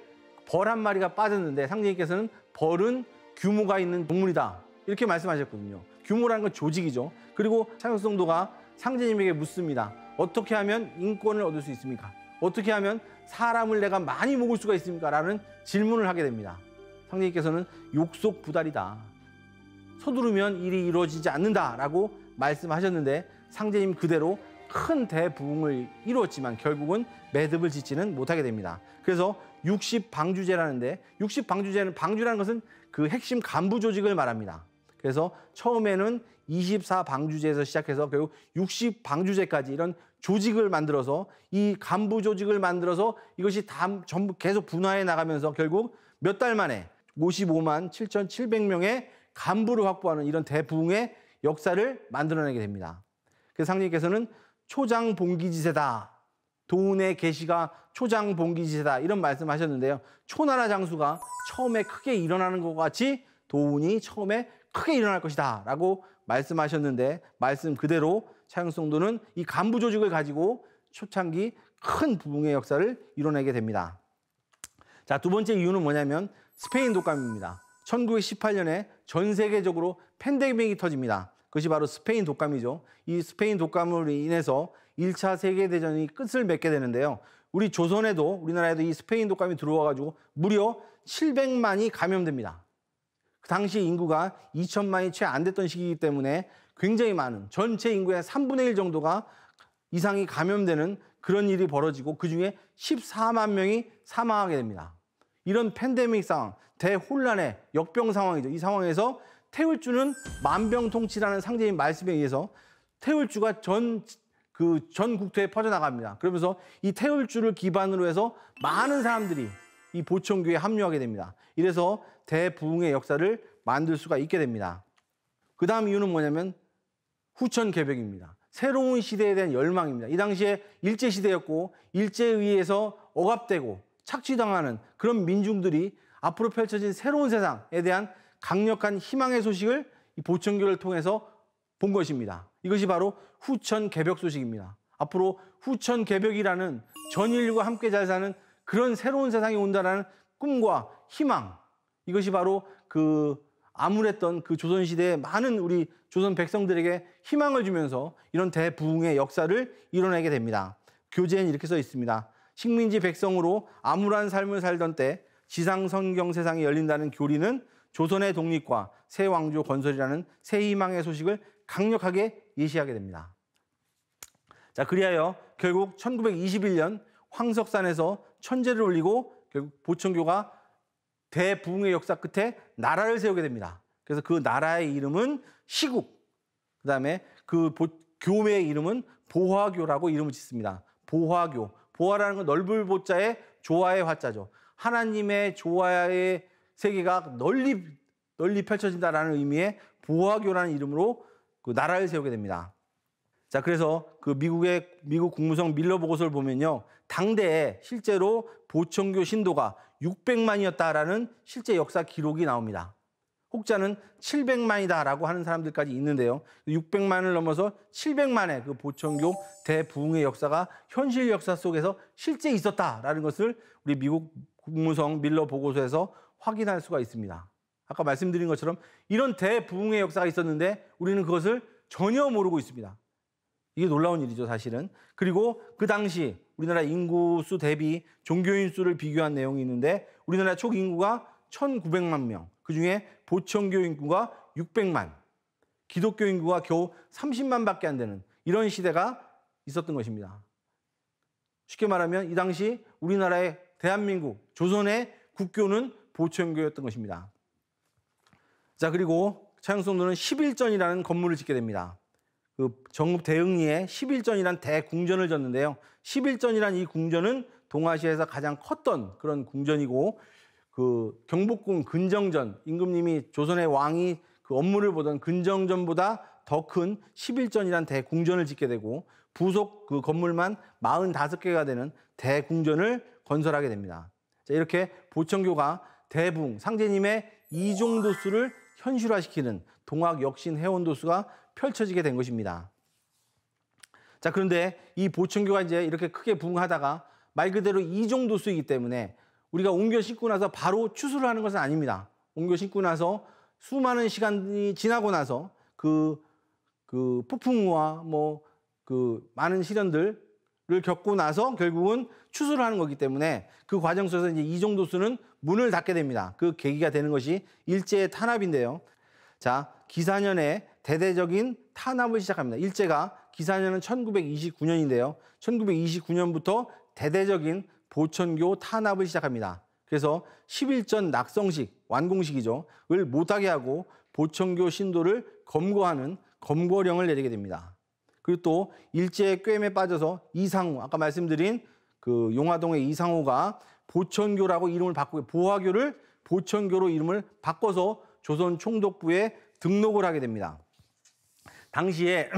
벌 한 마리가 빠졌는데 상제님께서는 벌은 규모가 있는 동물이다. 이렇게 말씀하셨거든요. 규모라는 건 조직이죠. 그리고 차경성도가 상제님에게 묻습니다. 어떻게 하면 인권을 얻을 수 있습니까? 어떻게 하면 사람을 내가 많이 먹을 수가 있습니까? 라는 질문을 하게 됩니다. 상제님께서는 욕속부달이다. 서두르면 일이 이루어지지 않는다 라고 말씀하셨는데 상제님 그대로 큰 대부흥을 이루었지만 결국은 매듭을 짓지는 못하게 됩니다. 그래서 60방주제라는데 60방주제는 방주라는 것은 그 핵심 간부 조직을 말합니다. 그래서 처음에는 24방주제에서 시작해서 결국 60방주제까지 이런 조직을 만들어서 이 간부 조직을 만들어서 이것이 다 전부 계속 분화해 나가면서 결국 몇 달 만에 55만 7,700명의 간부를 확보하는 이런 대부흥의 역사를 만들어내게 됩니다. 그래서 상님께서는 초장봉기지세다. 도운의 계시가 초장봉기지세다. 이런 말씀하셨는데요. 초나라 장수가 처음에 크게 일어나는 것과 같이 도운이 처음에 크게 일어날 것이다 라고 말씀하셨는데 말씀 그대로 차영성도는 이 간부 조직을 가지고 초창기 큰 부흥의 역사를 이뤄내게 됩니다. 자, 두 번째 이유는 뭐냐면 스페인 독감입니다. 1918년에 전 세계적으로 팬데믹이 터집니다. 그것이 바로 스페인 독감이죠. 이 스페인 독감으로 인해서 1차 세계대전이 끝을 맺게 되는데요. 우리 조선에도 우리나라에도 이 스페인 독감이 들어와가지고 무려 700만이 감염됩니다. 그 당시 인구가 2천만이 채 안 됐던 시기이기 때문에 굉장히 많은 전체 인구의 3분의 1 정도가 이상이 감염되는 그런 일이 벌어지고 그중에 14만 명이 사망하게 됩니다. 이런 팬데믹 상황, 대혼란의 역병 상황이죠. 이 상황에서 태울주는 만병통치라는 상제인 말씀에 의해서 태울주가 전 국토에 퍼져나갑니다. 그러면서 이 태울주를 기반으로 해서 많은 사람들이 이 보청교에 합류하게 됩니다. 이래서 대부흥의 역사를 만들 수가 있게 됩니다. 그 다음 이유는 뭐냐면 후천개벽입니다. 새로운 시대에 대한 열망입니다. 이 당시에 일제시대였고 일제에 의해서 억압되고 착취당하는 그런 민중들이 앞으로 펼쳐진 새로운 세상에 대한 강력한 희망의 소식을 이 보청교를 통해서 본 것입니다. 이것이 바로 후천개벽 소식입니다. 앞으로 후천개벽이라는 전 인류가 함께 잘 사는 그런 새로운 세상이 온다라는 꿈과 희망, 이것이 바로 그 암울했던 그 조선시대의 많은 우리 조선 백성들에게 희망을 주면서 이런 대부흥의 역사를 이뤄내게 됩니다. 교재엔 이렇게 써 있습니다. 식민지 백성으로 암울한 삶을 살던 때 지상선경 세상이 열린다는 교리는 조선의 독립과 새 왕조 건설이라는 새 희망의 소식을 강력하게 예시하게 됩니다. 자, 그리하여 결국 1921년 황석산에서 천제를 올리고 결국 보청교가 대부흥의 역사 끝에 나라를 세우게 됩니다. 그래서 그 나라의 이름은 시국, 그 다음에 그 교회의 이름은 보화교라고 이름을 짓습니다. 보화교. 보화라는 건 넓을 보자에 조화의 화자죠. 하나님의 조화의 세계가 널리 펼쳐진다라는 의미의 보화교라는 이름으로 그 나라를 세우게 됩니다. 자, 그래서 그 미국 국무성 밀러 보고서를 보면요. 당대에 실제로 보청교 신도가 600만이었다라는 실제 역사 기록이 나옵니다. 혹자는 700만이다라고 하는 사람들까지 있는데요. 600만을 넘어서 700만의 그 보청교 대부흥의 역사가 현실 역사 속에서 실제 있었다라는 것을 우리 미국 국무성 밀러 보고서에서 확인할 수가 있습니다. 아까 말씀드린 것처럼 이런 대부흥의 역사가 있었는데 우리는 그것을 전혀 모르고 있습니다. 이게 놀라운 일이죠, 사실은. 그리고 그 당시 우리나라 인구수 대비 종교인 수를 비교한 내용이 있는데 우리나라 총 인구가 1,900만 명, 그중에 보청교 인구가 600만, 기독교 인구가 겨우 30만밖에 안 되는 이런 시대가 있었던 것입니다. 쉽게 말하면 이 당시 우리나라의 대한민국, 조선의 국교는 보청교였던 것입니다. 자, 그리고 차영성도는 11전이라는 건물을 짓게 됩니다. 그 정읍 대흥리에 11전이라는 대궁전을 졌는데요. 11전이라는 이 궁전은 동아시아에서 가장 컸던 그런 궁전이고 그 경복궁 근정전, 임금님이 조선의 왕이 그 업무를 보던 근정전보다 더 큰 11전이라는 대궁전을 짓게 되고 부속 그 건물만 45개가 되는 대궁전을 건설하게 됩니다. 자, 이렇게 보청교가 대부흥, 상제님의 이종도수를 현실화시키는 동학역신해원도수가 펼쳐지게 된 것입니다. 자, 그런데 이 보청교가 이제 이렇게 크게 부흥하다가 말 그대로 이종도수이기 때문에 우리가 옮겨 심고 나서 바로 추수를 하는 것은 아닙니다. 옮겨 심고 나서 수많은 시간이 지나고 나서 그 폭풍우와 그 많은 시련들을 겪고 나서 결국은 추수를 하는 거기 때문에 그 과정 속에서 이제 이종도수는 문을 닫게 됩니다. 그 계기가 되는 것이 일제의 탄압인데요. 자, 기사년에 대대적인 탄압을 시작합니다. 일제가 기사년은 1929년인데요. 1929년부터 대대적인 보천교 탄압을 시작합니다. 그래서 10일전 낙성식, 완공식이죠. 을 못하게 하고 보천교 신도를 검거하는 검거령을 내리게 됩니다. 그리고 또 일제의 꿰매에 빠져서 이상호, 아까 말씀드린 그 용화동의 이상호가 보천교라고 이름을 바꾸고 보화교를 보천교로 이름을 바꿔서 조선 총독부에 등록을 하게 됩니다. 당시에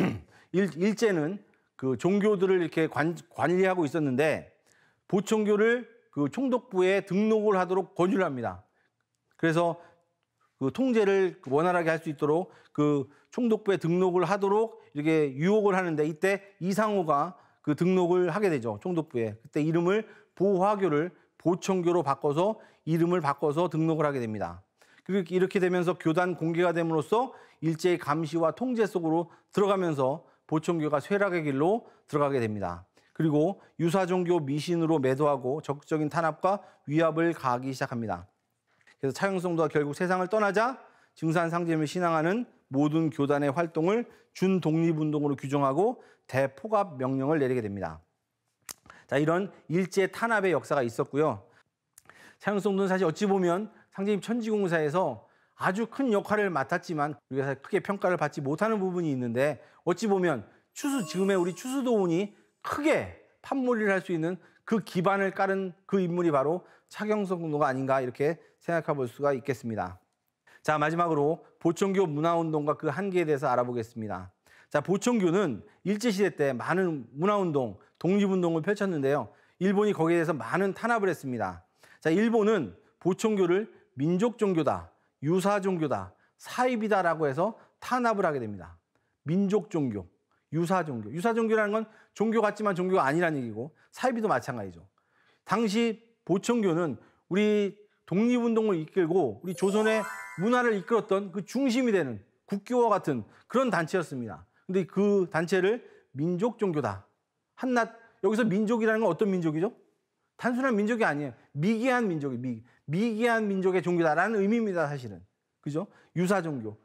일제는 그 종교들을 이렇게 관리하고 있었는데 보천교를 그 총독부에 등록을 하도록 권유를 합니다. 그래서 그 통제를 원활하게 할 수 있도록 그 총독부에 등록을 하도록 이렇게 유혹을 하는데 이때 이상호가 그 등록을 하게 되죠. 총독부에. 그때 이름을 보화교를 보천교로 바꿔서 이름을 바꿔서 등록을 하게 됩니다. 그리고 이렇게 되면서 교단 공개가 됨으로써 일제의 감시와 통제 속으로 들어가면서 보천교가 쇠락의 길로 들어가게 됩니다. 그리고 유사종교 미신으로 매도하고 적극적인 탄압과 위압을 가하기 시작합니다. 그래서 차영성도가 결국 세상을 떠나자 증산상제님을 신앙하는 모든 교단의 활동을 준독립운동으로 규정하고 대포갑 명령을 내리게 됩니다. 자, 이런 일제 탄압의 역사가 있었고요. 차영성도는 사실 어찌 보면 상제님 천지공사에서 아주 큰 역할을 맡았지만 우리가 사실 크게 평가를 받지 못하는 부분이 있는데 어찌 보면 지금의 우리 추수도운이 크게 판몰이를 할 수 있는 그 기반을 깔은 그 인물이 바로 차경성도가 아닌가 이렇게 생각해 볼 수가 있겠습니다. 자, 마지막으로 보천교 문화운동과 그 한계에 대해서 알아보겠습니다. 자, 보천교는 일제시대 때 많은 문화운동, 독립운동을 펼쳤는데요. 일본이 거기에 대해서 많은 탄압을 했습니다. 자, 일본은 보천교를 민족종교다, 유사종교다, 사입이다라고 해서 탄압을 하게 됩니다. 민족종교, 유사종교. 유사종교라는 건 종교 같지만 종교가 아니라는 얘기고 사입이도 마찬가지죠. 당시 보천교는 우리 독립운동을 이끌고 우리 조선의 문화를 이끌었던 그 중심이 되는 국교와 같은 그런 단체였습니다. 근데 그 단체를 민족종교다. 한낱 여기서 민족이라는 건 어떤 민족이죠? 단순한 민족이 아니에요. 미개한 민족이 미개한 민족의 종교다라는 의미입니다, 사실은. 그죠? 유사종교.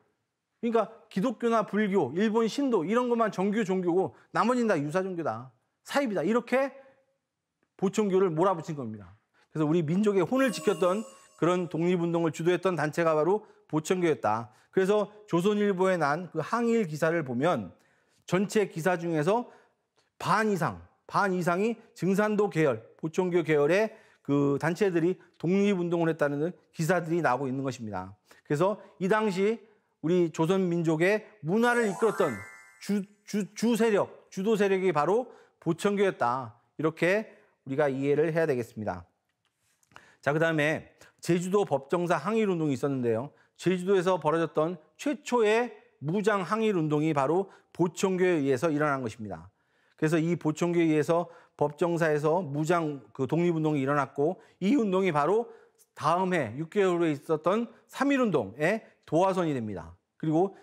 그러니까 기독교나 불교, 일본 신도 이런 것만 정규 종교고 나머지는 다 유사종교다. 사입이다. 이렇게 보천교를 몰아붙인 겁니다. 그래서 우리 민족의 혼을 지켰던 그런 독립운동을 주도했던 단체가 바로 보천교였다. 그래서 조선일보에 난 그 항일 기사를 보면 전체 기사 중에서 반 이상이 증산도 계열, 보천교 계열의 그 단체들이 독립운동을 했다는 기사들이 나오고 있는 것입니다. 그래서 이 당시 우리 조선 민족의 문화를 이끌었던 주도 세력이 바로 보천교였다. 이렇게 우리가 이해를 해야 되겠습니다. 자, 그다음에 제주도 법정사 항일운동이 있었는데요. 제주도에서 벌어졌던 최초의 무장 항일운동이 바로 보천교에 의해서 일어난 것입니다. 그래서 이 보천교에 의해서 법정사에서 무장 그 독립운동이 일어났고 이 운동이 바로 다음 해 6개월 후에 있었던 3.1운동의 도화선이 됩니다. 그리고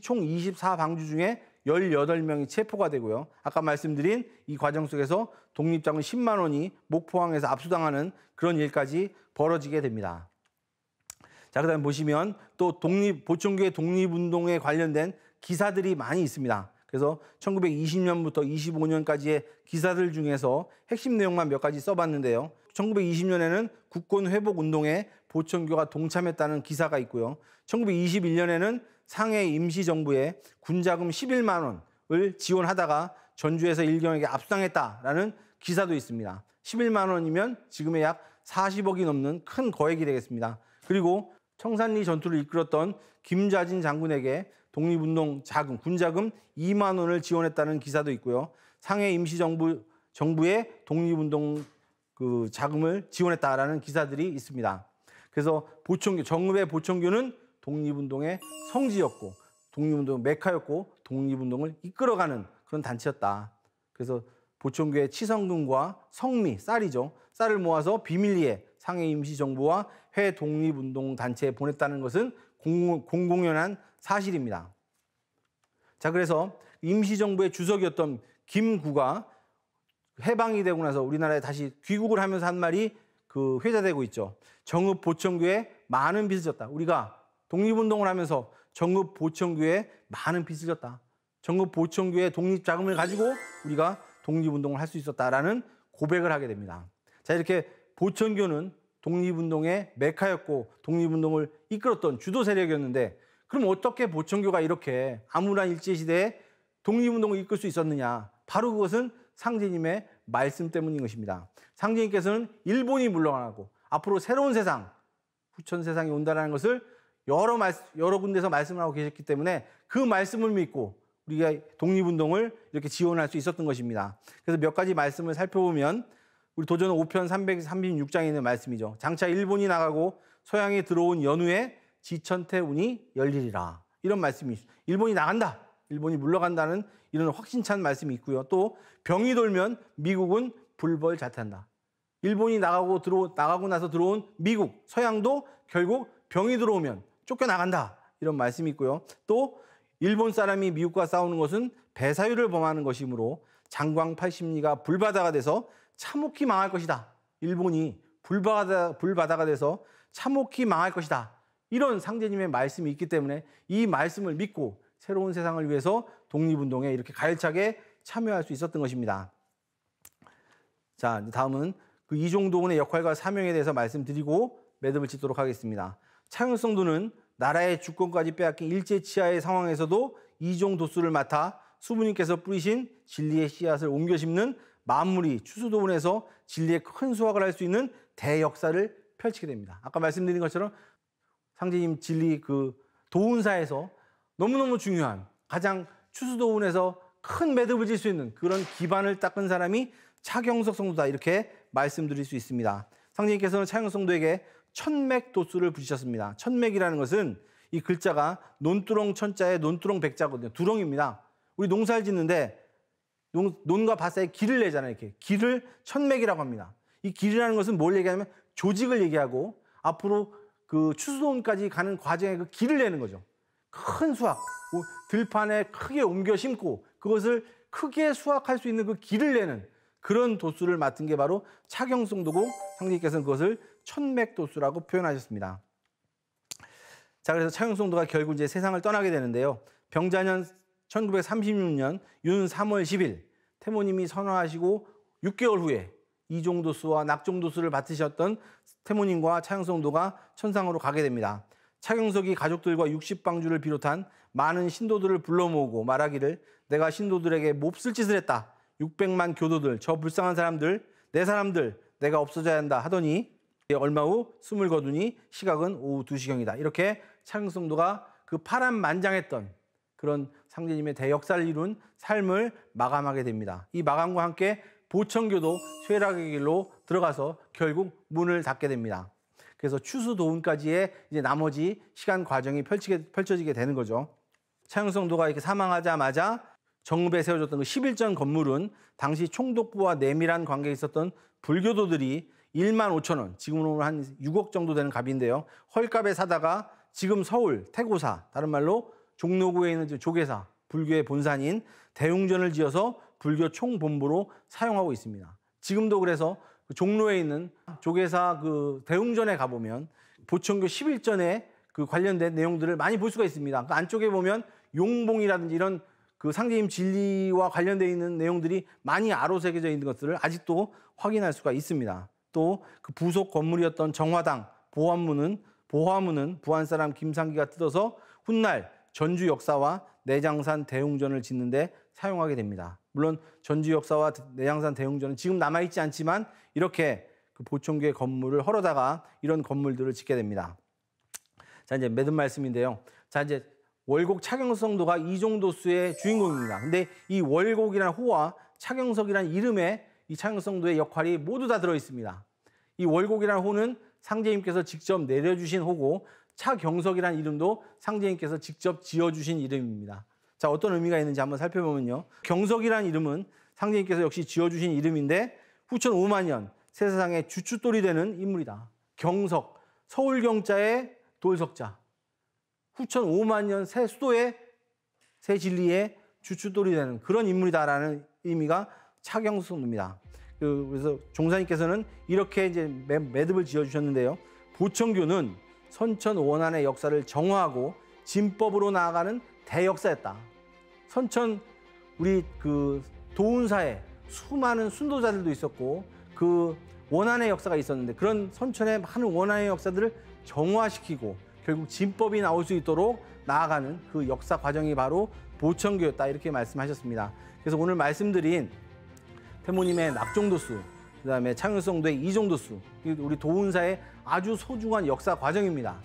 총 24방주 중에 18명이 체포가 되고요. 아까 말씀드린 이 과정 속에서 독립자금 10만 원이 목포항에서 압수당하는 그런 일까지 벌어지게 됩니다. 자, 그다음에 보시면 또 보천교의 독립운동에 관련된 기사들이 많이 있습니다. 그래서 1920년부터 25년까지의 기사들 중에서 핵심 내용만 몇 가지 써봤는데요. 1920년에는 국권회복운동에 보천교가 동참했다는 기사가 있고요. 1921년에는 상해 임시정부에 군자금 11만 원을 지원하다가 전주에서 일경에게 압수당했다라는 기사도 있습니다. 11만 원이면 지금의 약 40억이 넘는 큰 거액이 되겠습니다. 그리고 청산리 전투를 이끌었던 김좌진 장군에게 독립운동 자금, 군자금 2만 원을 지원했다는 기사도 있고요. 상해 임시정부의 독립운동 그 자금을 지원했다라는 기사들이 있습니다. 그래서 정읍의 보천교는 독립운동의 성지였고, 독립운동 메카였고, 독립운동을 이끌어가는 그런 단체였다. 그래서 보천교의 치성금과 성미, 쌀이죠. 쌀을 모아서 비밀리에 상해 임시정부와 회 독립운동 단체에 보냈다는 것은 공공연한 사실입니다. 자, 그래서 임시정부의 주석이었던 김구가 해방이 되고 나서 우리나라에 다시 귀국을 하면서 한 말이 그 회자되고 있죠. 정읍 보천교에 많은 빚을 졌다. 우리가 독립운동을 하면서 정읍 보천교에 많은 빚을 졌다. 정읍 보천교의 독립자금을 가지고 우리가 독립운동을 할 수 있었다라는 고백을 하게 됩니다. 자, 이렇게 보천교는 독립운동의 메카였고 독립운동을 이끌었던 주도 세력이었는데, 그럼 어떻게 보천교가 이렇게 암울한 일제시대에 독립운동을 이끌 수 있었느냐? 바로 그것은 상제님의 말씀 때문인 것입니다. 상제님께서는 일본이 물러나고 앞으로 새로운 세상, 후천 세상이 온다는 것을 여러 군데서 말씀을 하고 계셨기 때문에 그 말씀을 믿고 우리가 독립운동을 이렇게 지원할 수 있었던 것입니다. 그래서 몇 가지 말씀을 살펴보면, 우리 도전 5편 336장에 있는 말씀이죠. 장차 일본이 나가고 서양에 들어온 연후에 지천태운이 열리리라. 이런 말씀이 있어요. 일본이 나간다, 일본이 물러간다는 이런 확신찬 말씀이 있고요. 또 병이 돌면 미국은 불벌자태한다. 일본이 나가고 나서 들어온 미국, 서양도 결국 병이 들어오면 쫓겨나간다. 이런 말씀이 있고요. 또 일본 사람이 미국과 싸우는 것은 배사율을 범하는 것이므로 장광 80리가 불바다가 돼서 참혹히 망할 것이다. 일본이 불바다가 돼서 참혹히 망할 것이다. 이런 상제님의 말씀이 있기 때문에 이 말씀을 믿고 새로운 세상을 위해서 독립운동에 이렇게 가열차게 참여할 수 있었던 것입니다. 자, 다음은 그 이종도운의 역할과 사명에 대해서 말씀드리고 매듭을 짓도록 하겠습니다. 차영성도는 나라의 주권까지 빼앗긴 일제치하의 상황에서도 이종도수를 맡아 수부님께서 뿌리신 진리의 씨앗을 옮겨 심는 만물이 추수도운에서 진리의 큰 수확을 할 수 있는 대역사를 펼치게 됩니다. 아까 말씀드린 것처럼 상제님 진리 그 도운사에서 너무너무 중요한, 가장 추수도운에서 큰 매듭을 질 수 있는 그런 기반을 닦은 사람이 차경석 성도다, 이렇게 말씀드릴 수 있습니다. 상제님께서는 차경석 성도에게 천맥도수를 붙이셨습니다. 천맥이라는 것은 이 글자가 논두렁 천자에 논두렁 백자거든요. 두렁입니다. 우리 농사를 짓는데 논과 밭 사이에 길을 내잖아요. 이렇게 길을 천맥이라고 합니다. 이 길이라는 것은 뭘 얘기하냐면 조직을 얘기하고 앞으로 그 추수도운까지 가는 과정에 그 길을 내는 거죠. 큰 수확, 들판에 크게 옮겨 심고 그것을 크게 수확할 수 있는 그 길을 내는 그런 도수를 맡은 게 바로 차경성도고, 상제님께서는 그것을 천맥도수라고 표현하셨습니다. 자, 그래서 차경성도가 결국 이제 세상을 떠나게 되는데요. 병자년 1936년 윤 3월 10일 태모님이 선언하시고 6개월 후에 이종도수와 낙종도수를 맡으셨던 태모님과 차경성도가 천상으로 가게 됩니다. 차경석이 가족들과 60방주를 비롯한 많은 신도들을 불러 모으고 말하기를, 내가 신도들에게 몹쓸 짓을 했다. 600만 교도들, 저 불쌍한 사람들, 내 사람들, 내가 없어져야 한다 하더니 얼마 후 숨을 거두니 시각은 오후 2시경이다. 이렇게 차경성도가 그 파란만장했던 그런 상제님의 대역사를 이룬 삶을 마감하게 됩니다. 이 마감과 함께 보천교도 쇠락의 길로 들어가서 결국 문을 닫게 됩니다. 그래서 추수도운까지의 이제 나머지 시간 과정이 펼쳐지게 되는 거죠. 차경성도가 이렇게 사망하자마자 정읍에 세워졌던 그 11전 건물은 당시 총독부와 내밀한 관계에 있었던 불교도들이 1만 5천 원, 지금으로 한 6억 정도 되는 값인데요. 헐값에 사다가 지금 서울 태고사, 다른 말로 종로구에 있는 조계사, 불교의 본산인 대웅전을 지어서 불교 총본부로 사용하고 있습니다. 지금도 그래서 종로에 있는 조계사 그 대웅전에 가보면 보천교 11전에 그 관련된 내용들을 많이 볼 수가 있습니다. 그 안쪽에 보면 용봉이라든지 이런 그 상제님 진리와 관련되어 있는 내용들이 많이 아로새겨져 있는 것들을 아직도 확인할 수가 있습니다. 또 그 부속 건물이었던 정화당 보화문은 부안 사람 김상기가 뜯어서 훗날 전주 역사와 내장산 대웅전을 짓는데 사용하게 됩니다. 물론 전주 역사와 내장산 대웅전은 지금 남아있지 않지만 이렇게 그 보천교의 건물을 헐어다가 이런 건물들을 짓게 됩니다. 자, 이제 매듭 말씀인데요. 자, 이제 월곡 차경성도가 이종도수의 주인공입니다. 근데 이 월곡이라는 호와 차경석이라는 이름에 이 차경성도의 역할이 모두 다 들어있습니다. 이 월곡이라는 호는 상제님께서 직접 내려주신 호고, 차경석이라는 이름도 상제님께서 직접 지어주신 이름입니다. 자, 어떤 의미가 있는지 한번 살펴보면요. 경석이라는 이름은 상제님께서 역시 지어주신 이름인데 후천 5만 년 세상의 주춧돌이 되는 인물이다. 경석, 서울경자의 돌석자. 후천 5만 년 새 수도의 새 진리의 주춧돌이 되는 그런 인물이다라는 의미가 차경성도입니다. 그래서 종사님께서는 이렇게 이제 매듭을 지어주셨는데요. 보천교는 선천 원안의 역사를 정화하고 진법으로 나아가는 대역사였다. 선천 우리 그 도운사에 수많은 순도자들도 있었고 그 원한의 역사가 있었는데 그런 선천의 많은 원한의 역사들을 정화시키고 결국 진법이 나올 수 있도록 나아가는 그 역사 과정이 바로 보천교였다 이렇게 말씀하셨습니다. 그래서 오늘 말씀드린 태모님의 낙종도수, 그다음에 창윤성도의 이종도수, 우리 도운사의 아주 소중한 역사 과정입니다.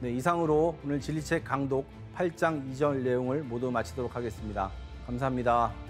네, 이상으로 오늘 진리책 강독 8장 2절 내용을 모두 마치도록 하겠습니다. 감사합니다.